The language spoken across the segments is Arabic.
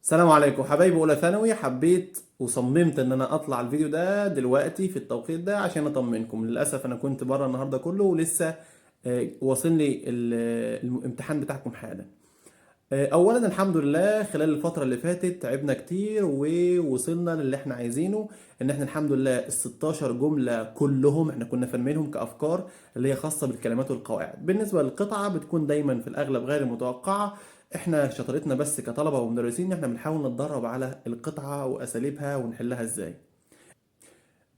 السلام عليكم حبايبي اولى ثانوي. حبيت وصممت ان انا اطلع الفيديو ده دلوقتي في التوقيت ده عشان اطمنكم. للاسف انا كنت بره النهارده كله ولسه واصل لي الامتحان بتاعكم حالا. اولا الحمد لله خلال الفتره اللي فاتت تعبنا كتير ووصلنا للي احنا عايزينه، ان احنا الحمد لله ال 16 جمله كلهم احنا كنا فاهمينهم كافكار اللي هي خاصه بالكلمات والقواعد. بالنسبه للقطعه بتكون دايما في الاغلب غير متوقعه. احنا شطارتنا بس كطلبه ومدرسين ان احنا بنحاول نتدرب على القطعه واساليبها ونحلها ازاي.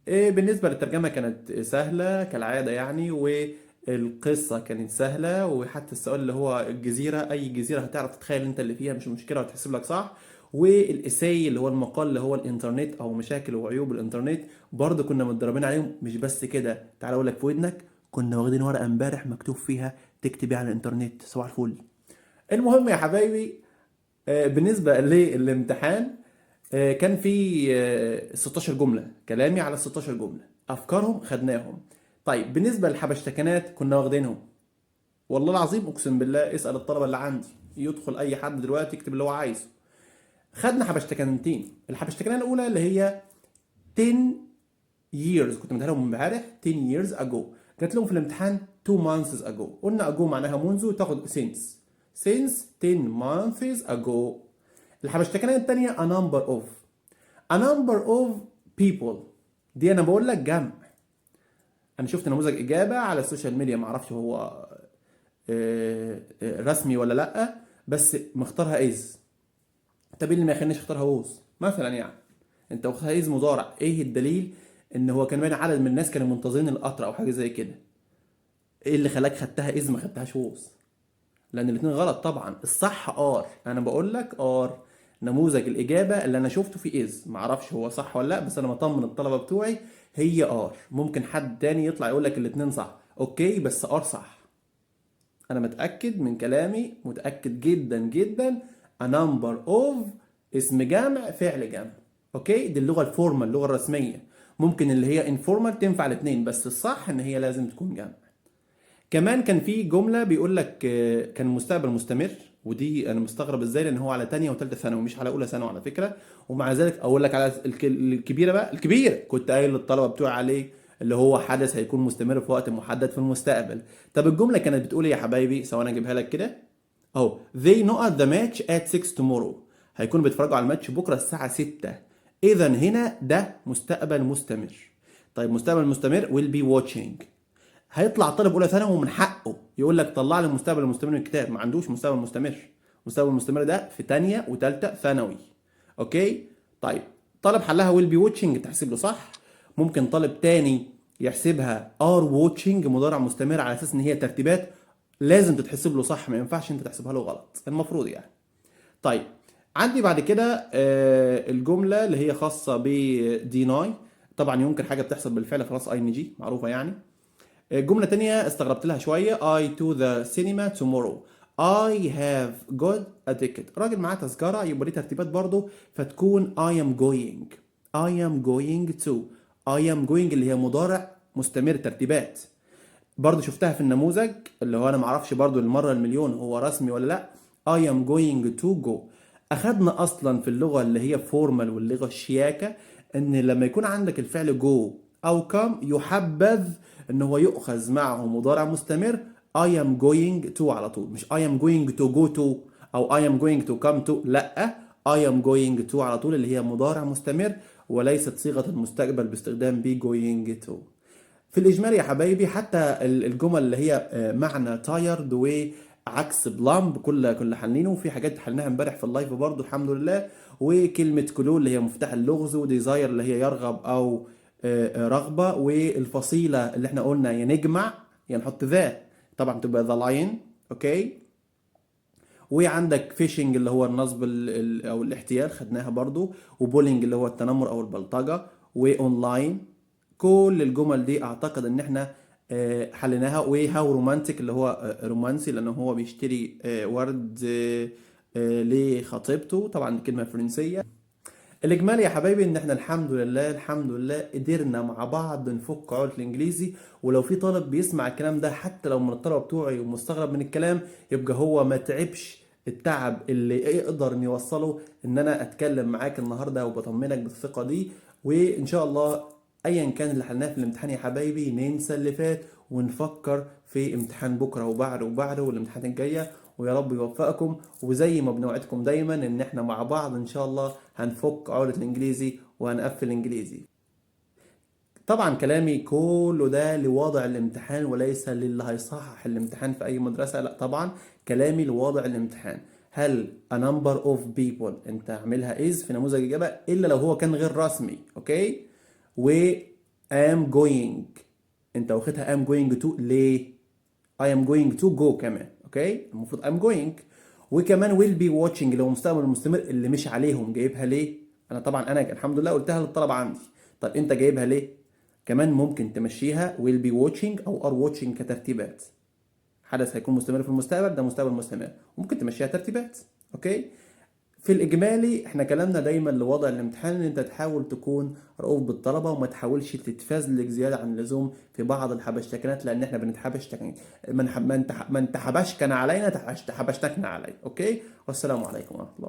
بالنسبة للترجمة كانت سهلة كالعادة يعني، والقصة كانت سهلة، وحتى السؤال اللي هو الجزيرة، أي جزيرة هتعرف تتخيل أنت اللي فيها مش مشكلة وهتحسب لك صح. والإساي اللي هو المقال اللي هو الإنترنت أو مشاكل وعيوب الإنترنت برضه كنا متدربين عليهم. مش بس كده، تعال أقول لك في ودنك، كنا واخدين ورقة امبارح مكتوب فيها تكتب على الإنترنت صباح الفل. المهم يا حبايبي، بالنسبة للامتحان كان في 16 جملة، كلامي على 16 جملة، أفكارهم خدناهم. طيب بالنسبة للحبشتكنات كنا واخدينهم. والله العظيم أقسم بالله اسأل الطلبة اللي عندي، يدخل أي حد دلوقتي يكتب اللي هو عايزه. خدنا حبشتكنتين. الحبشتكنة الأولى اللي هي 10 years، كنت مديها لهم امبارح 10 years ago. جات لهم في الامتحان 2 months ago. قلنا ago معناها منذ، تاخد since 10 months ago. الحبشتكنة التانية a number of. a number of people دي انا بقول لك جمع. انا شفت نموذج اجابه على السوشيال ميديا، معرفش هو رسمي ولا لا، بس مختارها از. طب ايه اللي ما يخلينيش اختارها ووز مثلا يعني؟ انت واخدها از مضارع، ايه الدليل ان هو كان باين عدد من الناس كانوا منتظرين القطر او حاجه زي كده؟ ايه اللي خلاك خدتها از ما خدتهاش ووز؟ لان الاثنين غلط طبعا. الصح ار، انا بقول لك ار. نموذج الاجابه اللي انا شفته في از، معرفش هو صح ولا لا، بس انا مطمن الطلبه بتوعي هي ار. ممكن حد تاني يطلع يقول لك الاثنين صح، اوكي، بس ار صح. انا متاكد من كلامي، متاكد جدا جدا. a number of اسم جمع فعل جمع. اوكي، دي اللغه الفورمال، اللغه الرسميه. ممكن اللي هي انفورمال تنفع الاثنين، بس الصح ان هي لازم تكون جمع. كمان كان في جملة بيقول لك كان مستقبل مستمر، ودي انا مستغرب ازاي، لان هو على تانية وتالتة ثانوي مش على اولى ثانوي على فكرة. ومع ذلك اقول لك على الكبيرة بقى، الكبير كنت قايل للطلبة بتوعي عليه، اللي هو حدث هيكون مستمر في وقت محدد في المستقبل. طب الجملة كانت بتقول ايه يا حبايبي؟ ثواني اجيبها لك كده اهو. they not the match at 6 tomorrow. هيكونوا بيتفرجوا على الماتش بكرة الساعة 6. اذا هنا ده مستقبل مستمر. طيب مستقبل مستمر will be watching. هيطلع طالب اولى ثانوي ومن حقه يقول لك طلع لي المستقبل المستمر من الكتاب. ما عندوش مستقبل مستمر. المستقبل المستمر ده في تانية وتالتة ثانوي. اوكي. طيب طالب حلها ويل بي واتشنج تحسب له صح. ممكن طالب تاني يحسبها ار واتشنج مضارع مستمر على اساس ان هي ترتيبات، لازم تتحسب له صح، ما ينفعش انت تحسبها له غلط المفروض يعني. طيب عندي بعد كده الجمله اللي هي خاصه بديناي. طبعا يمكن حاجه بتحصل بالفعل خلاص اي ان جي معروفه يعني. جملة تانية استغربت لها شوية. I to the cinema tomorrow. I have got a ticket. راجل معاه تذكرة، يبقى دي ترتيبات برضو، فتكون I am going. I am going to. I am going اللي هي مضارع مستمر ترتيبات. برضو شفتها في النموذج اللي هو انا معرفش برضو المرة المليون هو رسمي ولا لا. I am going to go. اخدنا اصلا في اللغة اللي هي فورمال واللغة الشياكة ان لما يكون عندك الفعل go او come يحبذ ان هو يؤخذ معه مضارع مستمر. I am going to على طول، مش I am going to go to او I am going to come to، لا، I am going to على طول اللي هي مضارع مستمر وليست صيغة المستقبل باستخدام be going to. في الإجمالي يا حبايبي حتى الجمل اللي هي معنى تايرد وعكس بلامب كل حلينه، وفي حاجات حلناها امبارح في اللايف برضو الحمد لله. وكلمة كلو اللي هي مفتاح اللغز، وديزاير اللي هي يرغب أو رغبة. والفصيلة اللي احنا قلنا يا نجمع يا نحط ذا، طبعا تبقى ذا لاين. اوكي. وعندك فيشنج اللي هو النصب او الاحتيال خدناها برضو. وبولينج اللي هو التنمر او البلطجة. واونلاين. كل الجمل دي اعتقد ان احنا حليناها. وهاو رومانتك اللي هو رومانسي لانه هو بيشتري ورد لخطيبته، طبعا دي كلمة فرنسية. الاجمالي يا حبايبي ان احنا الحمد لله الحمد لله قدرنا مع بعض نفك عقدة الانجليزي. ولو في طالب بيسمع الكلام ده حتى لو من الطلبه بتوعي ومستغرب من الكلام، يبقى هو ما تعبش التعب اللي يقدر إن يوصله ان انا اتكلم معاك النهارده وبطمنك بالثقه دي. وان شاء الله ايا كان اللي حلناه في الامتحان يا حبايبي ننسى اللي فات ونفكر في امتحان بكره وبعده والامتحانات الجايه، ويا رب يوفقكم. وزي ما بنوعدكم دايما ان احنا مع بعض ان شاء الله هنفك عقدة الانجليزي وهنقفل الانجليزي. طبعا كلامي كله ده لوضع الامتحان وليس للي هيصحح الامتحان في اي مدرسة، لا طبعا كلامي لوضع الامتحان. هل a number of people انت اعملها is في نموذج الاجابة الا لو هو كان غير رسمي، اوكي. و am going انت واخدها am going to ليه؟ I am going to go كمان، اوكي المفروض I'm going. وكمان will be watching اللي هو مستقبل المستمر اللي مش عليهم جايبها ليه؟ انا طبعا انا الحمد لله قلتها للطلبة عندي. طب انت جايبها ليه؟ كمان ممكن تمشيها will be watching او are watching كترتيبات. حدث هيكون مستمر في المستقبل ده مستقبل مستمر، وممكن تمشيها ترتيبات، اوكي. في الاجمالي احنا كلامنا دايما لوضع الامتحان ان انت تحاول تكون رؤوف بالطلبه وما تحاولش تتفزلك زياده عن اللزوم في بعض الحبشتكنات، لان احنا بنتحبشتكن. من انت حبشكن علينا تحبشتكنا علي، اوكي. والسلام عليكم ورحمه الله.